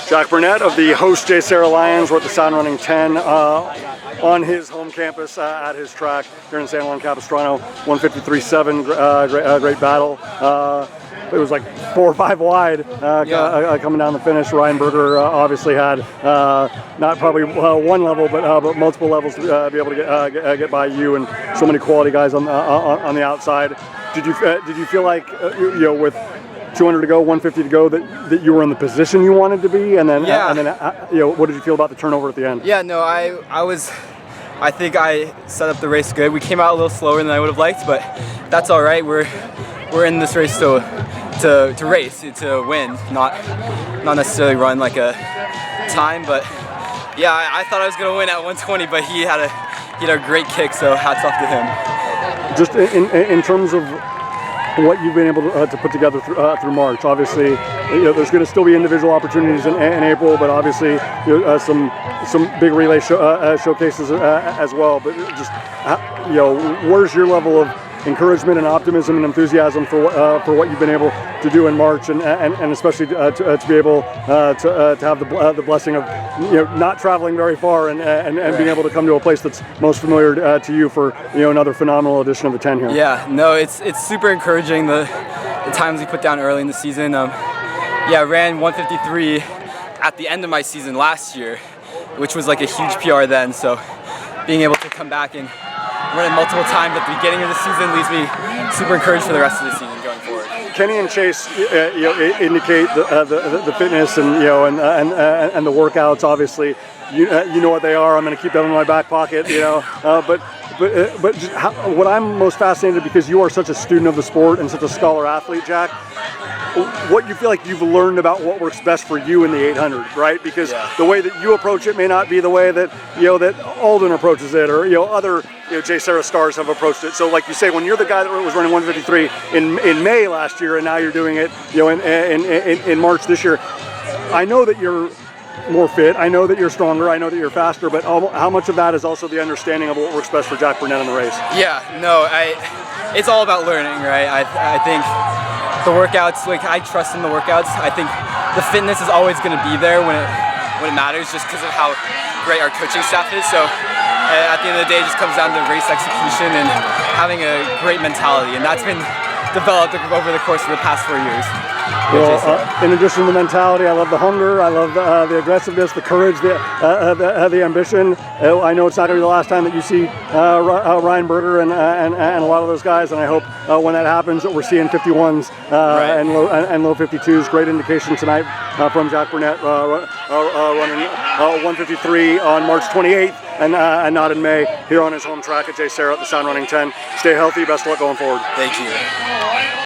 Jack Burnett of the host JSerra Lions. We're at the San Running 10 on his home campus at his track here in San Juan Capistrano. 153.7, great battle. It was like 4 or 5 wide coming down the finish. Ryan Berger obviously had not probably one level, but multiple levels to be able to get by you and so many quality guys on the outside. Did you feel like with 200 to go, 150 to go, that you were in the position you wanted to be, and then what did you feel about the turnover at the end? Yeah, no, I think I set up the race good. We came out a little slower than I would have liked, but that's all right. We're in this race to race, to win, not necessarily run like a time. But yeah, I thought I was gonna win at 120, but he had a great kick, so hats off to him. Just in terms of what you've been able to put together through March. Obviously, there's going to still be individual opportunities in April, but obviously some big relay showcases as well. But just where's your level of encouragement and optimism and enthusiasm for what you've been able to do in March, and especially to be able to have the blessing of not traveling very far and being able to come to a place that's most familiar to you for another phenomenal edition of the 10 here. Yeah, no, it's super encouraging the times we put down early in the season. I ran 153 at the end of my season last year, which was like a huge PR then. So being able to come back and run it multiple times at the beginning of the season leaves me super encouraged for the rest of the season going forward. Kenny and Chase, indicate the fitness and the workouts. Obviously, you know what they are. I'm going to keep them in my back pocket. But just what I'm most fascinated, because you are such a student of the sport and such a scholar athlete, Jack. What you feel like you've learned about what works best for you in the 800, right? Because the way that you approach it may not be the way that that Alden approaches it, or other JSerra stars have approached it. So, like you say, when you're the guy that was running 153 in May last year, and now you're doing it in March this year, I know that you're more fit, I know that you're stronger, I know that you're faster, but how much of that is also the understanding of what works best for Jack Burnett in the race? Yeah, no, it's all about learning, right? I think the workouts, I trust in the workouts. I think the fitness is always going to be there when it matters, just because of how great our coaching staff is. So at the end of the day, it just comes down to race execution and having a great mentality, and that's been developed over the course of the past 4 years. Well, in addition to the mentality, I love the hunger, I love the aggressiveness, the courage, the ambition. I know it's not going to be the last time that you see Ryan Berger and a lot of those guys, and I hope when that happens that we're seeing 51s and low 52s. Great indication tonight from Jack Burnett running 153 on March 28th and not in May, here on his home track at JSerra at the San Running 10. Stay healthy, best of luck going forward. Thank you.